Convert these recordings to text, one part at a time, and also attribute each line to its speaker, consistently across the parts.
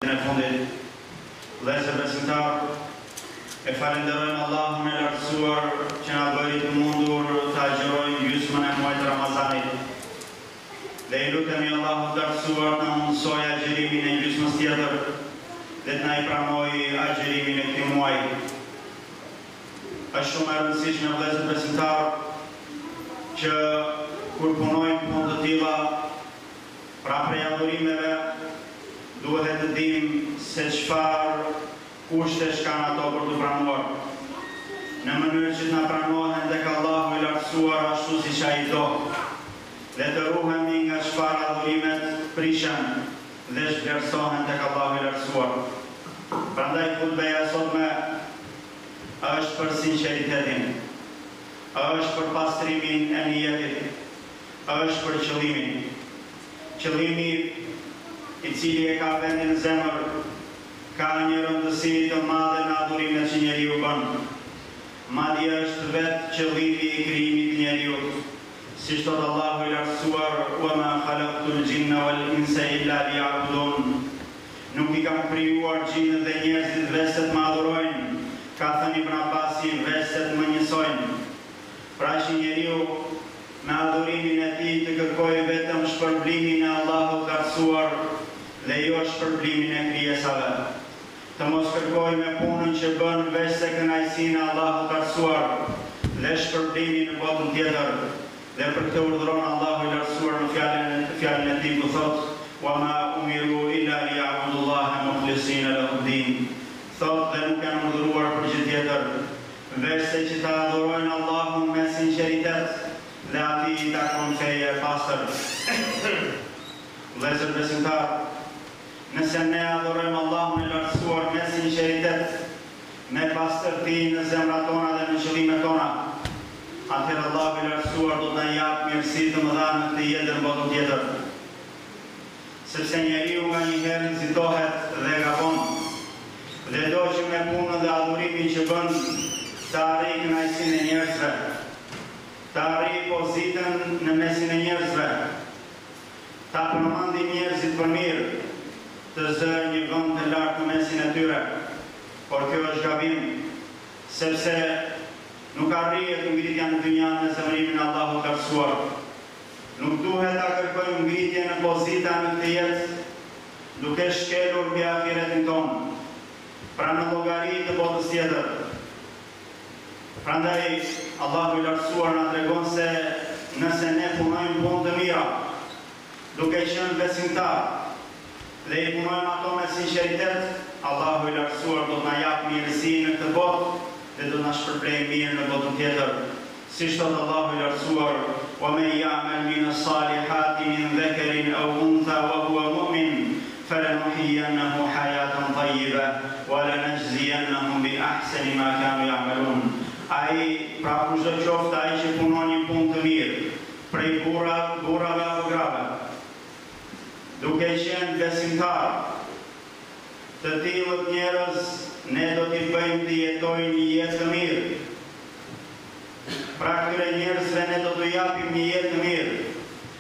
Speaker 1: Në fundit, vëllezër besimtar, e falenderojmë Allahun e lartësuar që na bëri të mundur të agjërojmë gjysmën e muajit Ramazanit. Dhe i lutemi Allahut të lartësuar të mundsoj agjërimin e gjysmës tjetër dhe të na i pranoj agjërimin e këtij muaji. Është shumë e rëndësishme vëllezër besimtar që kur punojmë punë të tilla, pra prej adhurimeve, duhet të dim se çfarë kushtesh kanë ato për të pranuar. Në mënyrë që të na pranohen tek Allahu i lartësuar ashtu siç ai do. Dhe të ruhemi nga çfarë adhurimet prishen dhe zhvlerësohen tek Allahu i lartësuar. Prandaj hutbeja sotme është për sinqeritetin, është për pastrimin e niyetit, është për qëllimin. Qëllimi i cili e ka vendin në zemër, ka një rëndësi të madhe në adhurimet që njeriu bën. Madje është vetë qëllimi i krijimit njeriu. Siç thot Allahu i lartësuar: "Wa ma khalaqtul jinna wal insa illa liya'budun." Nuk i kam krijuar gjinët dhe njerëzit vetëm të më adhurojnë. Ka thënë Ibn Abbasi, vetëm të më njësojnë. Pra që njeriu me adhurimin e tij të kërkojë vetëm shpërblimin e Allahut të lartësuar dhe jo shpërblimin e krijesave. Të mos kërkojë me punën që bën veç se kënaqësinë e Allahut të lartësuar dhe shpërblimin në botën tjetër. Dhe për këtë urdhëron Allahu i lartësuar në fjalën e tij ku thotë: "Wa ma umiru illa liya'budullaha mukhlisina lahu din." Thotë dhe nuk janë urdhëruar për gjë tjetër, veç se që ta adhurojnë Allahun me sinqeritet dhe atij i takon feja e pastër. Vëllezër besimtar, nëse ne adhurojmë Allahun e lartësuar me sinqeritet, me pastërti në zemrat tona dhe në qëllimet tona, atëherë Allahu i lartësuar do të na japë mirësi të mëdha në këtë jetë në botën tjetër. Sepse njeriu nganjëherë nxitohet dhe gabon, dhe do që me punën dhe adhurimin që bën të arrijë kënaqësinë e njerëzve, të arrijë pozitën në mesin e njerëzve, ta përmandi njerëzit për mirë, të zërë një vend të lartë në mesin e tyre. Por kjo është gabim, sepse nuk arrihet ngritja në dynja në zemrimin e Allahut të lartësuar. Nuk duhet ta kërkojmë ngritje në pozita në këtë jetë, duke shkelur mbi ahiretin tonë, pra në llogari të botës tjetër. Prandaj Allahu i lartësuar na tregon se nëse ne punojmë punë të mira, duke qenë besimtar dhe i punojmë ato me sinqeritet, Allahu i lartësuar do të na japë mirësi në këtë botë dhe do të na shpërblejë mirë në botën tjetër. Siç thot Allahu i lartësuar: "Wa man ya'mal min as-salihati min dhakarin aw untha wa huwa mu'min falanuhyiyannahu hayatan tayyibah wa lanajziyannahum bi ahsani ma kanu ya'malun." Ai, pra kushdo qoftë ai që punon një punë të mirë, prej burrave apo grave, duke qenë besimtar, të tillët njerëz ne do t'i bëjmë të jetojnë një jetë të mirë. Pra këtyre njerëzve ne do t'u japim një jetë të mirë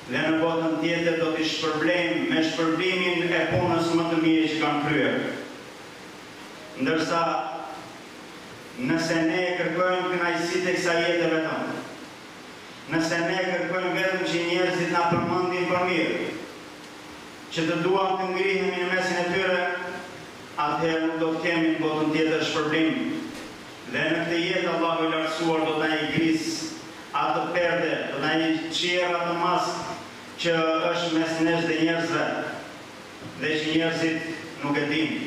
Speaker 1: dhe në botën tjetër do t'i shpërblejmë me shpërblimin e punës më të mirë që kanë kryer. Ndërsa nëse ne kërkojmë kënaqësitë e kësaj jete vetëm, nëse ne kërkojmë vetëm që njerëzit na përmendin për mirë, që të duam të ngrihemi në mesin e tyre, atëherë nuk do të kemi në botën tjetër shpërblim. Dhe në këtë jetë Allahu i lartësuar do të na i grisë atë perde, do të na i qierë atë maskë që është mes nesh dhe njerëzve dhe që njerëzit nuk e dinë.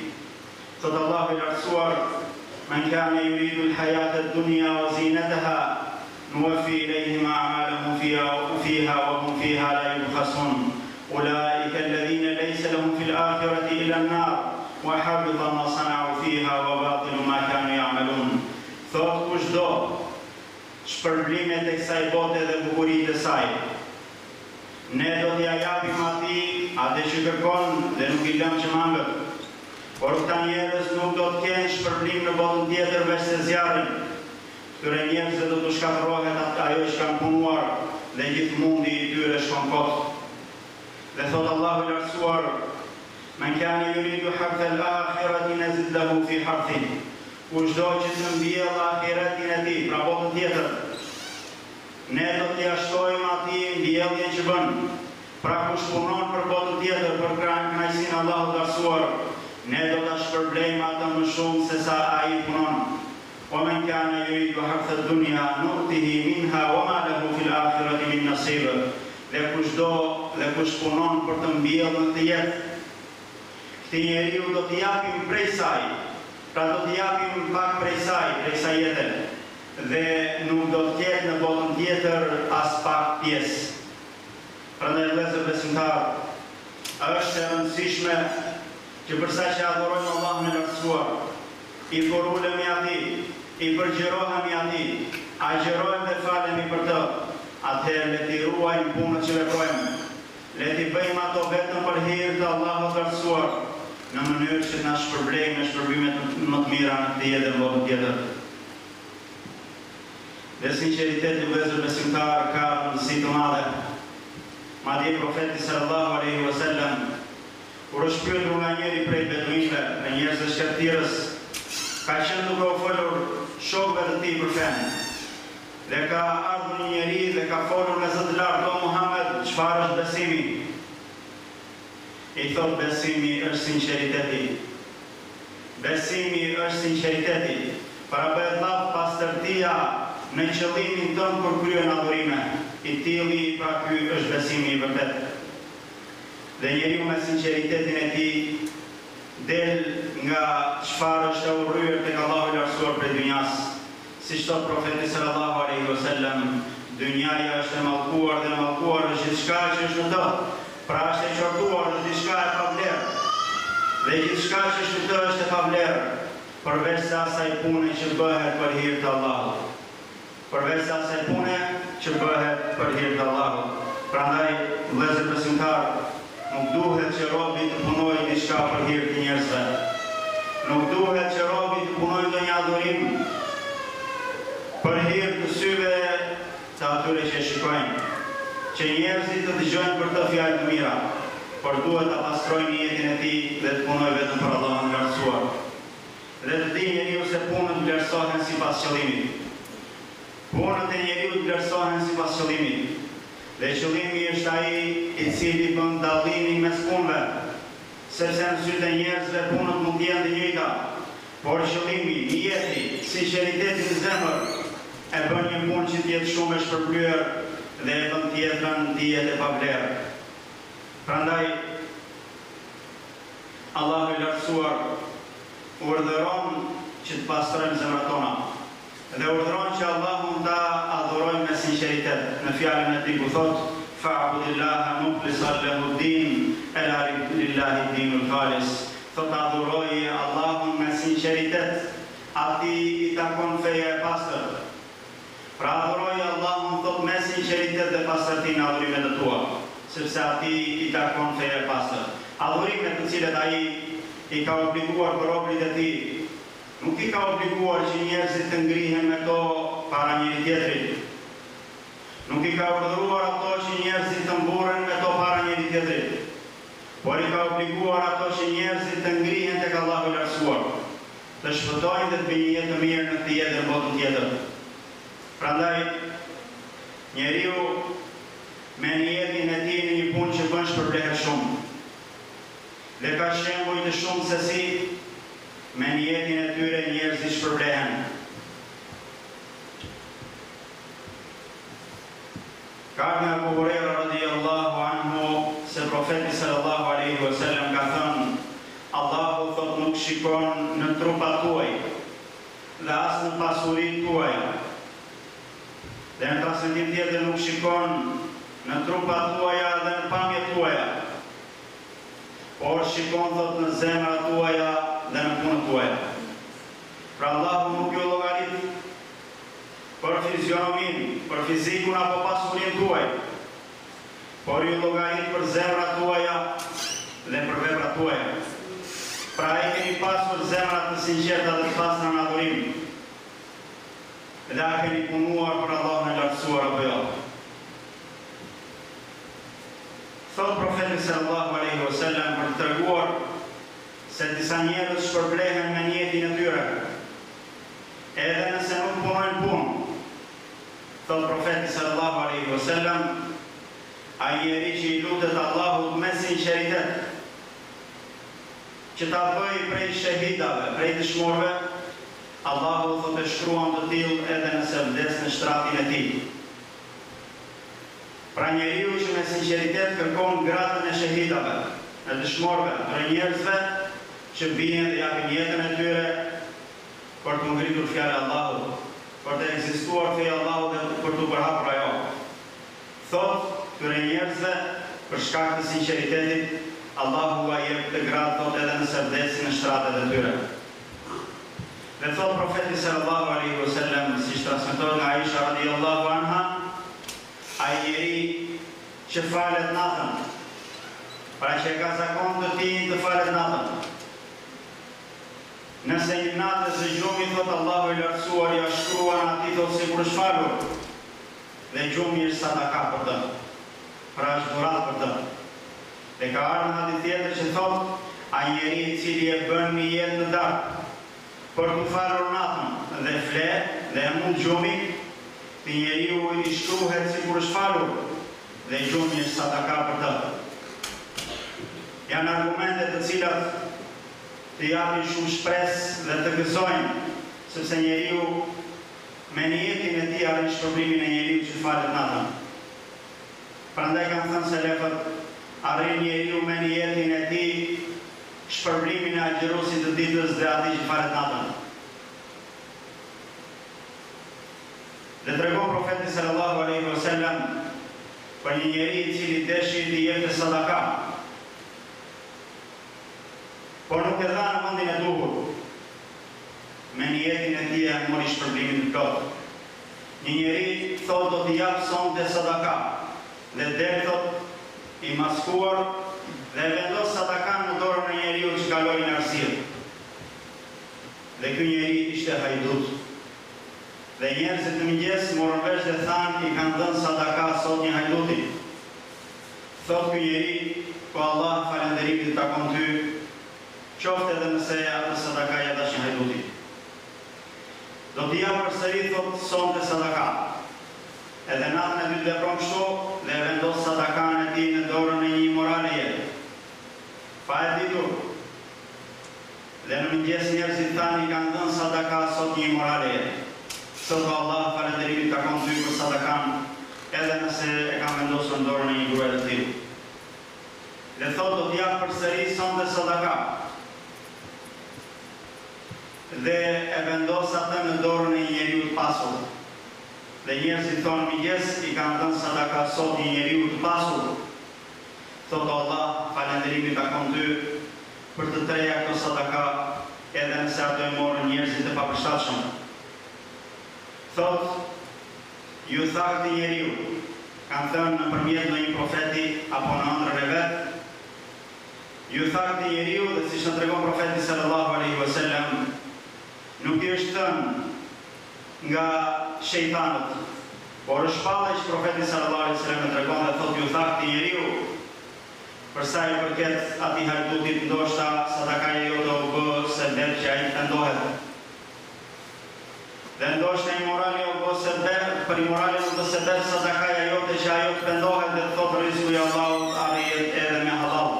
Speaker 1: Thot Allahu i lartësuar: "Man kana yuridu al-hayata ad-dunya wa zinataha nuwaffi ilayhim a'malahum fiha wa hum fiha la yubkhasun. Ulaika alladhina laysa lahum fil akhirati illa an-nar wa habita ma sana'u fiha wa batilu ma kanu ya'malun." Thot kushdo shpërblimet e kësaj bote dhe bukuritë e saj, ne do t'ja japim atij atë që kërkon dhe nuk i lëm që mangët. Por këta njerëz nuk do të kenë shpërblim në botën tjetër veç se zjarrin. Këtyre njerëzve do të shkatërrohet ajo që kanë punuar dhe gjithë mundi i tyre shkon kot. Dhe thot Allahu i lartësuar: من كان يريد حرث kushdo që të mbjellë ahiretin e tij, pra botën tjetër, ne do t'i shtojmë atij mbjelljen që bën. Pra kush punon për botën tjetër, për kënaqësinë e Allahut të arsuar, ne do ta shpërblejmë atë më shumë se sa ai punon. ومن كان يريد حرث الدنيا نؤته منها وما له في الآخرة من نصيب. Dhe kush punon për të mbjellën të jetë, këtij njeriu do t'i japim prej saj, pra do t'i japim pak prej saj jete, dhe nuk do të ketë në botën tjetër as pak pjesë. Prandaj vëllezër besimtar, është e rëndësishme që përsa që adhurojmë Allahun e lartësuar, i korulemi atij, i përgjërohemi atij, agjerojmë dhe falemi për të, atëherë le t'i ruajmë punët që veprojmë, le t'i bëjmë ato vetëm për hir të Allahut të lartësuar, në mënyrë që na shpërblejë me shpërbimet më të mira në këtë jetë dhe në botën tjetër. Dhe sinqeriteti vëllezër besimtar ka rëndësi të madhe. Madje profeti sallallahu alaihi wasallam, kur është pyetur nga njëri prej beduinëve, nga njerëzve shkërtirës, ka qenë duke u folur shokëve të tij për fenë. Dhe ka ardhur një njeri dhe ka folur me zë të lartë: "O Muhammed, çfarë është besimi?" I thot: "Besimi është sinqeriteti. Besimi është sinqeriteti. Para bëhet lavd pastërtia në qëllimin tënd kur kryen adhurime. I tilli, pra ky është besimi i vërtet." Dhe njeriu me sinqeritetin e tij del nga çfarë është e urryer tek Allahu i lartësuar prej dynjas. Siç thot profeti sallallahu alaihi wasallam, dynjaja është e mallkuar dhe mallkuar është gjithçka që është në të. Pra është e qortuar, është diçka e pavlerë. Dhe gjithçka që është në të është e pavlerë, përveç se asaj pune që bëhet për hir të Allahut. Përveç se asaj pune që bëhet për hir të Allahut. Prandaj, vëllezër besimtar, nuk duhet që robi të punojë diçka për hir të njerëzve. Nuk duhet që robi të punojë ndonjë adhurim për hir të syve të atyre që shikojnë, që njerëzit të dëgjojnë për të fjalë të mira, por duhet ta pastrojnë jetën e tij dhe të punojë vetëm për Allahun e lartësuar. Dhe të di njeriu se punët vlerësohen sipas qëllimit. Punët e njeriu vlerësohen sipas qëllimit. Dhe qëllimi është ai i cili bën dallimin mes punëve, sepse në sytë e njerëzve punët mund të jenë të njëjta, por qëllimi, niyeti, sinqeriteti në zemër e bën një punë që të jetë shumë e shpërblyer dhe e bën tjetrën të jetë e pavlerë. Prandaj Allahu i lartësuar urdhëron që të pastrojmë zemrat tona dhe urdhëron që Allahun ta adhurojmë me sinqeritet. Në fjalën e tij ku thotë: "Fa'budillaha mukhlishan lahu ad-din, ala lillahi ad-dinul khalis." Thotë adhuroje Allahun me sinqeritet, atij i takon feja e pastër. Pra adhuroje Allahun thotë me sinqeritet dhe pastërti në adhurimet e tua, sepse atij i takon feja e pastër. Adhurimet të cilat ai i ka obliguar për robërit e tij, nuk i ka obliguar që njerëzit të ngrihen me to para njëri tjetrit. Nuk i ka urdhëruar ato që njerëzit të mburren me to para njëri tjetrit, por i ka obliguar ato që njerëzit të ngrihen tek Allahu i lartësuar, të shpëtojnë dhe të bëjnë një jetë të mirë në këtë jetë dhe në botën tjetër. Prandaj, njeriu me niyetin e tij në një punë që bën shpërblehet shumë. Dhe ka shembuj të shumë se si me niyetin e tyre njerëzit shpërblehen. Ka nga Abu Huraira radhiyallahu anhu se profeti sallallahu alaihi wasallam ka thënë: Allahu thot nuk shikon në trupat tuaj dhe as në pasuritë tuaja. Dhe në transmetim tjetër nuk shikon në trupat tuaja dhe në pamjet tuaja, por shikon thot në zemrat tuaja dhe në punët tuaja. Pra Allahu nuk ju llogarit për fizionomin, për fizikun apo pasurinë tuaj, por ju llogarit për zemrat tuaja dhe për veprat tuaja. Pra e keni pasur zemrat të sinqerta dhe të pastra në adhurim, dhe a keni punuar për Allahun e lartësuar apo jo. Thot profeti sallallahu alaihi wasallam për të treguar se disa njerëz shpërblehen me niyetin e tyre, edhe nëse nuk punojnë punë, thot profeti sallallahu alaihi wasallam, ai njeri që i lutet Allahut me sinqeritet, që ta bëj prej shahidave, prej dëshmorëve, Allahu thot e shkruan të tillë edhe nëse vdes në shtratin e tij. Pra njeriu që me sinqeritet kërkon gradën e shahidave, e dëshmorëve, për njerëzve që bien dhe japin jetën e tyre për të ngritur fjalën e Allahut, për të ekzistuar feja e Allahut dhe për të përhapur ajo. Thot këtyre njerëzve për shkak të sinqeritetit, Allahu a jep të gradë thot edhe nëse vdesin në shtratet e tyre. Dhe thot profeti sallallahu alaihi wasallam, siç transmetohet nga Aisha radhiyallahu anha, ai njeri që falet natën, pra që ka zakon të tij të falet natën. Nëse një natë së gjumi, thot Allahu i lartësuar ja shkruan atij thot si kur është falur, dhe gjumi është sadaka për të, pra është dhurat për të. Dhe ka ardhur në hadith tjetër që thot, ai njeri i cili e bën një jetë në darkë për të falur natën dhe fle dhe e mund gjumi, të njeriu i shkruhet si kur është falur, dhe gjumi është sadaka për të. Janë argumente të cilat të japin shumë shpresë dhe të gëzojnë, sepse njeriu me niyetin e tij arrin shpërblimin e njeriu që falet natën. Prandaj kanë thënë selefët, arrin njeriu me niyetin e tij shpërblimin e agjërosit të ditës dhe atij që falet natën. Dhe tregon profeti sallallahu alaihi wasallam për një njeri i cili deshi të jepte sadaka, por nuk e dha në vendin e duhur, me niyetin e tij e mori shpërblimin të plotë. Një njeri thot do t'i jap sonte sadaka, dhe del thot i maskuar dhe vendos sadakan në dorën e njeriu që kaloi në arsye. Dhe ky njeri ishte hajdut. Dhe njerëzit në mëngjes morën vesh dhe thanë i kanë dhënë sadaka sot një hajduti. Thot ky njeri, po Allah falënderimit të takon ty, qoftë edhe nëse atë sadaka ja dash një hajduti. Do t'i jap përsëri thot sonte sadaka. Edhe natën e dytë vepron kështu dhe vendos sadakan e tij në dorën e një moraleje. Pa e ditur. Dhe në mëngjes njerëzit thanë i kanë dhënë sadaka sot një moraleje. Sot Allah falënderimit takon ty për sadakan, edhe nëse e kanë vendosur në dorën e një gruaje të tillë. Dhe thot do t'i jap përsëri sonte sadaka. Dhe e vendos atë në dorën e një njeriu të pasur. Dhe njerëzit thonë mëngjes i kanë dhënë sadaka sot një njeriu të pasur. Thot Allah falënderimit takon ty për të treja këto sadaka, edhe nëse ato e morën njerëzit e papërshtatshëm. Thot, ju tha këtij njeriu, kanë thënë nëpërmjet ndonjë profeti apo në ëndrrën e vet, ju tha këtij njeriu, dhe siç na tregon profeti sallallahu alaihi wasallam, nuk i është thënë nga shejtanët, por është shpallë që profeti sallallahu alaihi wasallam na tregon dhe thot ju tha këtij njeriu, për sa i përket atij hajdutit, ndoshta sadakaja jote u bë sebeb që ai pendohet. Dhe ndoshta i morali u bë sebeb, për i moralin u bë sebeb sadakaja jote që ajo të pendohet dhe të thotë rizku i Allahut arrihet edhe me halal.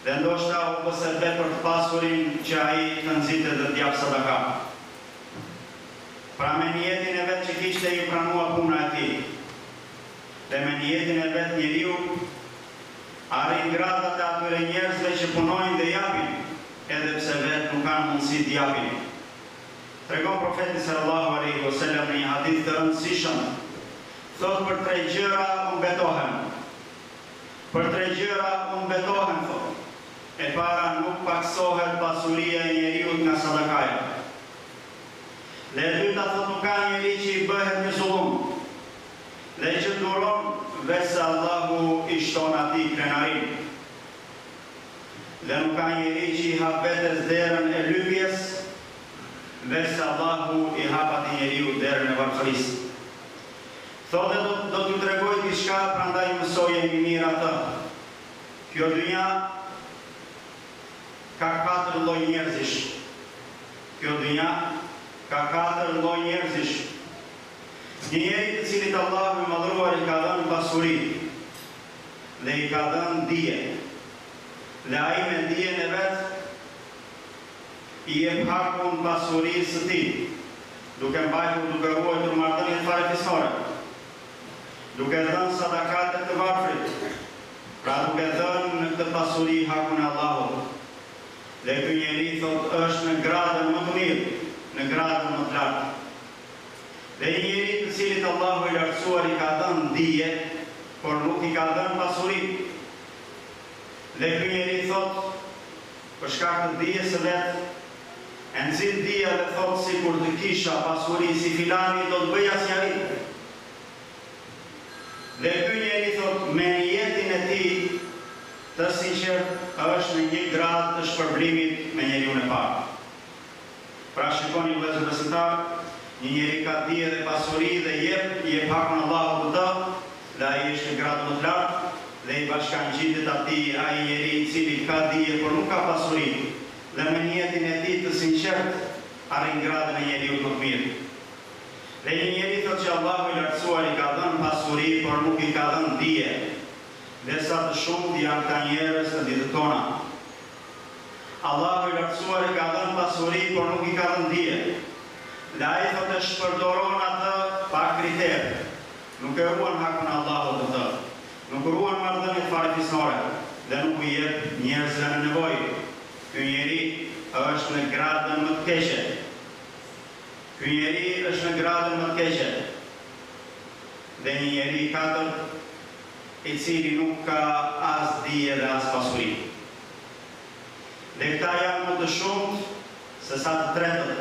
Speaker 1: Dhe ndoshta u bë sebeb për të pasurin që ai të nxitet dhe të jap sadaka. Pra me niyetin e vet që kishte i pranua puna e tij. Dhe me niyetin e vet njeriu arrin gradat e atyre njerëzve që punojnë dhe japin, edhe pse vet nuk kanë mundësi të japin. Tregon profeti sallallahu alaihi wasallam në një hadith të rëndësishëm, thot për 3 gjëra unë betohem. Për 3 gjëra unë betohem, thot. E para, nuk paksohet pasuria e njeriut nga sadakaja. Dhe e dyta, thot, nuk ka njeri që i bëhet një zullum. Dhe që duron veçse Allahu i shton atij krenarin. Dhe nuk ka njeri që i hap vetes derën e lypjes, veçse Allahu i hap atij njeriu derën e varfërisë. Thotë do t'ju tregoj diçka, prandaj mësoje më mirë atë. Kjo dynja ka 4 lloj njerëzish. kjo dhunja ka 4 lloj njerëzish. Një njeri të cilit Allahu i madhruar i ka dhënë pasuri dhe i ka dhënë dije, dhe ai me dijen e vet i jep hakun pasurisë së tij, duke mbajtur, duke ruajtur marrëdhënien farefisnore, duke dhënë sadakat të varfrit, pra duke dhënë në këtë pasuri hakun e Allahut. Dhe ky njeri thot është në gradën më të mirë, në gradën më të lartë. Dhe një njeri të cilit Allahu i lartësuar i ka dhënë dije, por nuk i ka dhënë pasuri. Dhe ky njeri thot, për shkak të dijes së vet, e nxit dija dhe thot sikur të kisha pasuri si filani do të bëj asnjëri. Dhe ky njeri thot me jetin e tij të sinqert është në një gradë të shpërblimit me njeriu e parë. Pra shikoni vëllezër besimtar, një njeri ka dije dhe pasuri dhe jep hakun Allahut të të, dhe ai është në gradë më të lartë, dhe i bashkangjitet atij ai njeri i cili ka dije por nuk ka pasuri, dhe me jetin e tij të sinqert arrin gradën e njeriu më të mirë. Dhe një njeri thotë që Allahu i lartësuar i ka dhënë pasuri por nuk i ka dhënë dije, dhe sa të shumt janë këta njerëz të ditët tona. Allahu i lartësuar i ka dhënë pasuri por nuk i ka dhënë dije. Dhe ai thotë shpërdoron atë pa kriter. Nuk e ruan hakun e Allahut të të. Nuk ruan marrëdhëniet farefisnore dhe nuk u jep njerëzve në nevojë. Ky njeri është në gradën më të keqe. Ky njeri është në gradën më të keqe. Dhe një njeri i katërt, i cili nuk ka as dije dhe as pasuri. Dhe këta janë më të shumt se sa të tretët.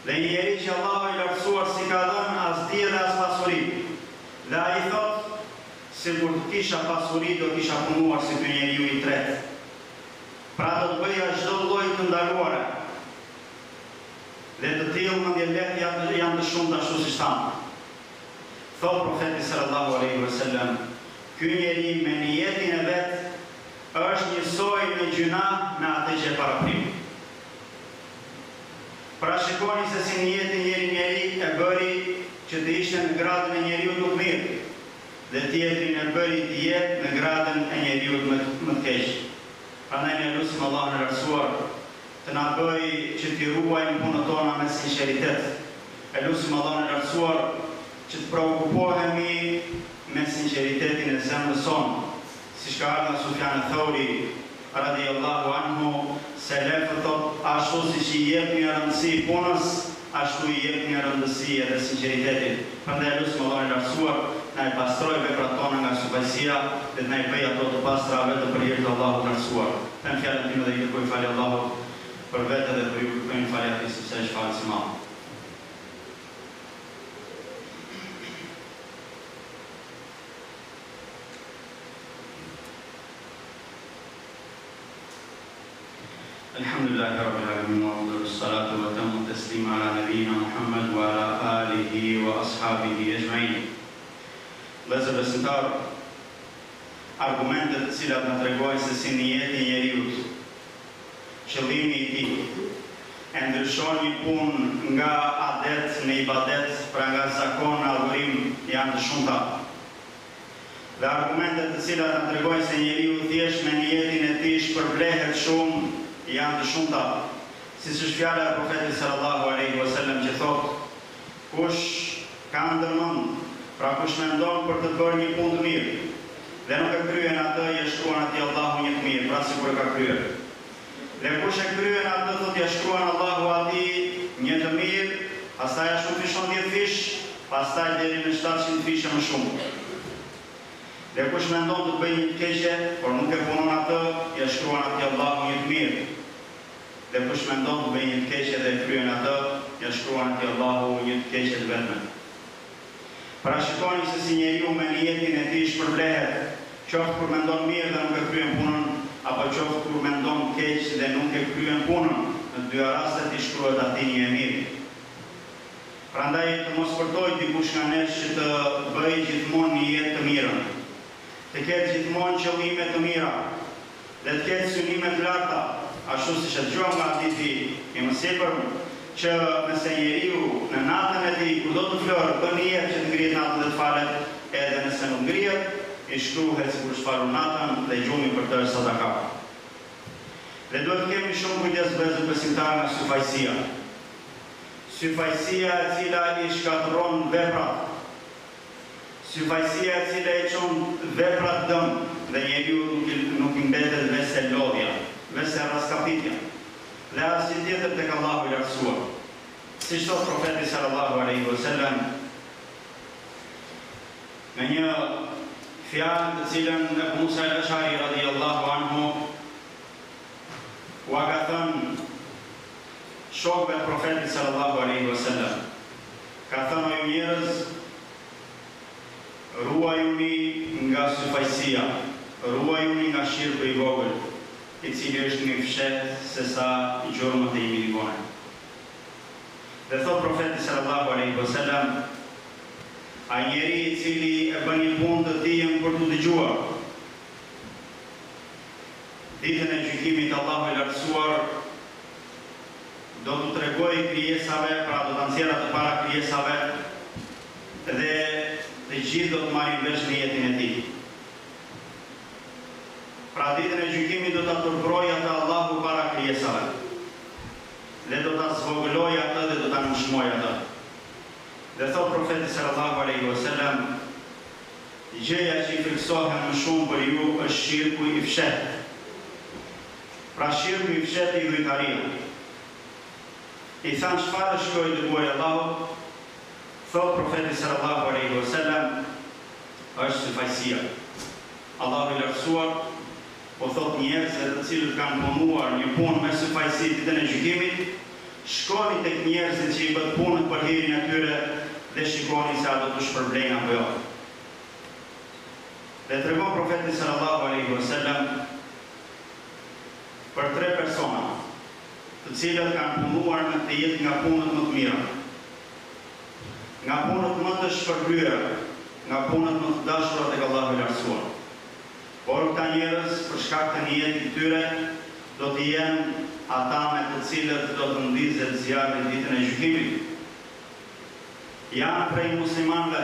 Speaker 1: Dhe një njeri që Allahu i lartësuar si ka dhënë as dije dhe as pasuri. Dhe ai thot, sikur të kisha pasuri do kisha punuar si ky njeriu i tretë. Pra do të bëja çdo lloj të ndaluara. Dhe të tillë mendjelet janë të shumta ashtu siç thamë. Thot profeti sallallahu alaihi wasallam, ky njeri me niyetin e vet është njësoj në gjuna me atë që paraprim. Pra shikoni se si njeri e bëri që të ishte në gradën e njeriu të mirë, dhe tjetrin e bëri të jetë në gradën e njeriu më të keq. Prandaj ne lutim Allahun e lartësuar të na bëjë që t'i ruajmë punët tona me sinqeritet. E lutim Allahun e lartësuar që të preokupohemi me sinqeritetin e zemrës sonë, siç ka ardhur Sufjan al-Thauri radhiyallahu anhu, selefët thot, ashtu siç i jep një rëndësi punës, ashtu i jep një rëndësi edhe sinqeritetit. Prandaj lutim Allahun e lartësuar na e pastroj veprat tona nga subajsia dhe na i bëj ato të pastra vetëm për hir të Allahut të lartësuar. Them fjalën time dhe i kërkoj falje Allahut për vete dhe për ju kërkojmë falje atij sepse është falës i madh. Alhamdulillahi rabbil alamin wa afdalu salatu wa tammu taslima ala nabiyyina Muhammad wa ala alihi wa ashabihi ajma'in. Vëllezër besimtar, argumentet të cilat na tregojnë se si niyeti i njeriu, qëllimi i tij, e ndryshon një punë nga adet në ibadet, pra nga zakon në adhurim, janë të shumta. Dhe argumentet të cilat na tregojnë se njeriu thjesht me niyetin e tij shpërblehet shumë, janë të shumta, si është fjala e profetit sallallahu alaihi wasallam që thot, kush ka ndërmend, pra kush mendon për të bërë një punë të mirë, dhe nuk e kryen atë, i shkruan atij Allahu një të mirë, pra sikur e ka kryer. Dhe kush e kryen atë, thot ja shkruan Allahu atij një të mirë, pastaj ashtu fishon 10 fish, pastaj deri në 700 fishe më shumë. Dhe kush mendon të bëjë një të keqe, por nuk e punon atë, ja shkruan atij Allahu një të mirë. Dhe kush mendon të bëjë një të keqe dhe e kryen atë, ja shkruan atij Allahu një të keqe të vetme. Pra shikoni se si njeriu me niyetin e tij shpërblehet, qoftë kur mendon mirë dhe nuk e kryen punën, apo qoftë kur mendon keq dhe nuk e kryen punën, në dy rastet i shkruhet atij një e mirë. Prandaj të mos përtoj dikush nga nesh që të bëjë gjithmonë një jetë të mirën, të ketë gjithmonë qëllime të mira, dhe të ketë synime të larta, ashtu siç e dëgjuam nga hadithi i mësipërm, që nëse njeriu në natën e tij kur do të florë bën një që të ngrihet natën dhe të falet, edhe nëse nuk ngrihet, i shkruhet sikur shfarur natën dhe gjumi për të sadaka. Dhe duhet të kemi shumë kujdes vëllezër besimtarë nga syfajësia. Syfajësia e cila i shkatërron veprat. Syfajësia e cila i çon veprat dëm dhe njeriu nuk i mbetet vetë lodhja, vetë raskapitja. Dhe asnjë tjetër tek Allahu i lartësuar. Siç thot profeti sallallahu alaihi wasallam në një fjalë të cilën Abu Musa al-Ash'ari radhiyallahu anhu ua ka thënë shokëve të profetit sallallahu alaihi wasallam. Ka thënë o ju njerëz, ruajuni nga syfajësia, ruajuni nga shirku i vogël, i cili është një fshet se sa gjurmët e imi ligone. Dhe thot profeti sallallahu alaihi wasallam, ai njeri i cili e bën një punë të dijen për të dëgjuar, ditën e gjykimit Allahu i lartësuar do të tregojë krijesave, pra do të nxjerrë të para krijesave dhe të gjithë do të marrin vesh në jetën e tij. Pra ditën e gjykimit do ta turprojë atë Allahu para krijesave. Dhe do ta zvogëlojë atë dhe do ta nënshmojë atë. Dhe thot profeti sallallahu alaihi wasallam, gjëja që i friksohem më shumë për ju është shirku i fshehtë. Pra shirku i fshehtë i dhujtaria. I thanë çfarë është kjo i dërguari Allahut? Thot profeti sallallahu alaihi wasallam, është syfajësia. Allahu i lartësuar po thot njerëzve të cilët kanë punuar një punë me syfajësi ditën e gjykimit, shkoni tek njerëzit që i bën punën për hirin e tyre dhe shikoni se a do të shpërblejnë apo jo. Dhe tregon profeti sallallahu alaihi wasallam për 3 persona, të cilët kanë punuar në të jetë nga punët më të mira, nga punët më të shpërblyera, nga punët më të dashura tek Allahu i lartësuar. Por këta njerëz, për shkak të niyetit të tyre, do të jenë ata me të cilët do të ndizet zjarri ditën e gjykimit. Janë prej muslimanëve,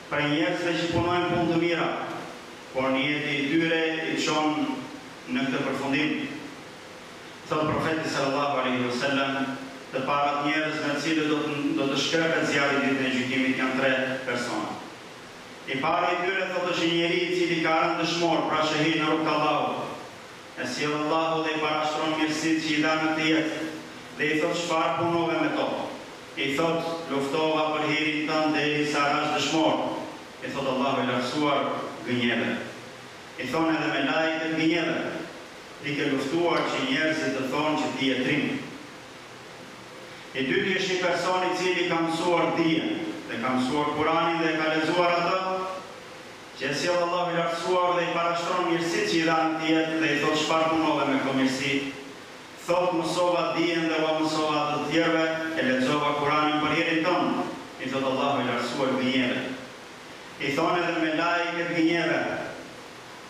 Speaker 1: prej njerëzve që punojnë punë të mira, por niyeti i tyre i çon në këtë përfundim. Thot profeti sallallahu alaihi wasallam, të parat njerëz me të cilët do të shkërpet zjarri ditën e gjykimit janë 3 persona. I pari i tyre thot është një njeri i cili ka rënë dëshmor, pra shahid në rrugt të Allahut. E sjell Allahu dhe i parashtron mirësitë që i dha në të jetë, dhe i thot çfarë punove me to. I thot luftova për hirin tënd derisa rash dëshmor. I thot Allahu i lartësuar gënjeve. I thonë edhe me lajket gënjeve. Ti ke luftuar që njerëzit të thonë që ti je trim. I dyti është një person i cili ka mësuar dijen, dhe ka mësuar Kuranin dhe ka lexuar atë, që e sjell Allahu i lartësuar dhe i parashtron mirësitë që i dha në të jetë dhe i thot çfarë punove me këto mirësi. Thot mësova dijen dhe ua mësova të tjerëve, e lexova Kuranin për hirin tënd. I thot Allahu i lartësuar gënjeve. I thonë edhe me lajket gënjeve.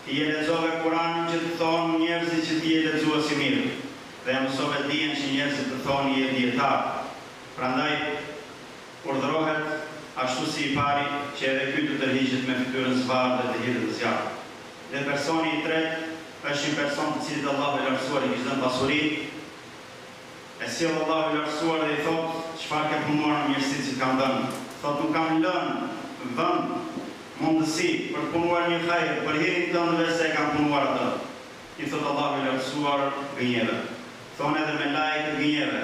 Speaker 1: Ti e lexove Kuranin që të thonë njerëzit që ti e lexues i mirë, dhe e mësove dijen që njerëzit të thonë je dietar. Prandaj urdhërohet ashtu si i pari që edhe ky të tërhiqet me fytyrën së bardhë dhe të hidhet në zjarr. Dhe personi i tretë është një person të cilit Allahu i lartësuar i kishte dhënë pasuri. E sjell Allahu i lartësuar dhe i thot çfarë ke punuar në mirësitë që kam dhënë. Thot nuk kam lënë vend mundësi për të punuar një hajër, për hirin tënd dhe se e kam punuar atë. I thot Allahu i lartësuar gënjeve. Thonë edhe me lajket gënjeve.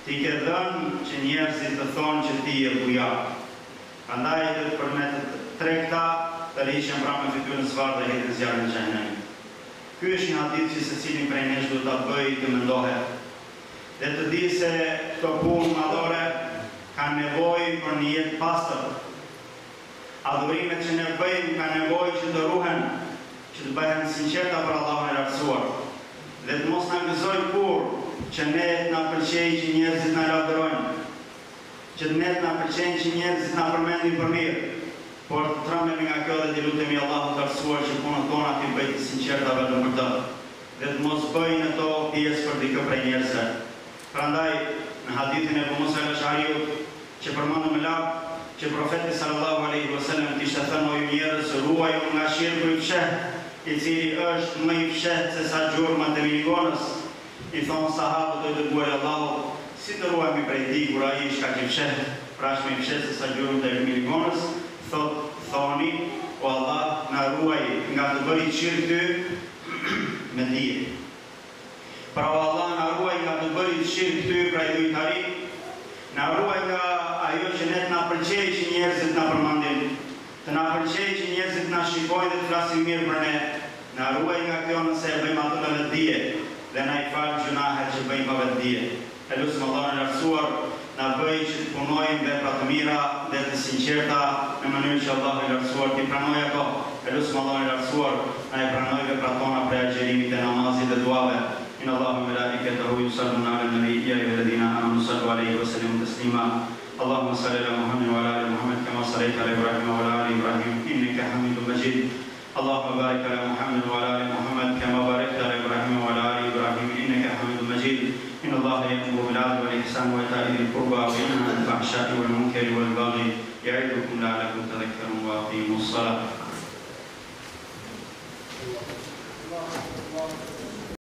Speaker 1: Ti ke dhënë që njerëzit të thonë që ti je bujar. Prandaj edhe për me të 3 këta të rriqen pra me fytyrën së bardhë dhe hidhen zjarrin e xhenemit. Ky është një hadith që secili prej nesh duhet ta bëjë të mendohet. Dhe të di se këto punë madhore kanë nevojë për një jetë pastër. Adhurimet që ne bëjmë ka nevojë që të ruhen, që të bëhen sinqerta për Allahun e lartësuar. Dhe të mos na gëzoj kur që ne na pëlqejë që njerëzit na lavdërojnë, që ne na pëlqejnë që njerëzit na përmendin për mirë, por të trembemi nga kjo dhe të lutemi Allahut të lartësuar që punët tona t'i bëjë të sinqerta vetëm për të. Dhe të mos bëjnë ato pjesë për dikë prej njerëzve. Prandaj në hadithin e Abu Musa al-Ash'ariut që përmendëm më lart, që profeti sallallahu alaihi wasallam kishte thënë o njerëz, ruaju nga shirku i fshehtë, i cili është më i fshehtë se sa gjurmat e miligonës. I thonë sahabët e dërguar i Allahut, si të ruajmë prej tij kur ai është kaq i fshehtë, pra është më i fshehtë se sa gjurmat e miligonës? Thoni, o Allah, na ruaj nga të bëri shirk ty me dije. Pra o Allah, na ruaj nga të bëri shirk ty pra i dujtari, na ruaj nga ajo që ne na pëlqej që njerëzit na përmendin, të na pëlqej që njerëzit na shikojnë dhe të flasin mirë për ne. Na ruaj nga kjo nëse e bëjmë ato me vetdije dhe na i fal gjunahet që bëjmë pa vetdije. E lutem Allahun e lartësuar na bëj që të punojmë vepra të mira dhe të sinqerta në mënyrë që Allahu i lartësuar t'i pranojë ato. E lutem Allahun e lartësuar na i pranojë veprat tona prej agjerimit e namazit dhe duave. إن الله وملائكته يصلون على النبي يا أيها الذين آمنوا صلوا عليه وسلموا تسليما اللهم صل على محمد وعلى آل محمد كما صليت على إبراهيم وعلى آل إبراهيم إنك حميد مجيد اللهم بارك على محمد وعلى آل محمد كما باركت على إبراهيم وعلى آل إبراهيم إنك حميد مجيد إن الله يأمر بالعدل والإحسان وإيتاء ذي القربى وينهى عن الفحشاء والمنكر والبغي يعظكم لعلكم تذكرون وأقيموا الصلاة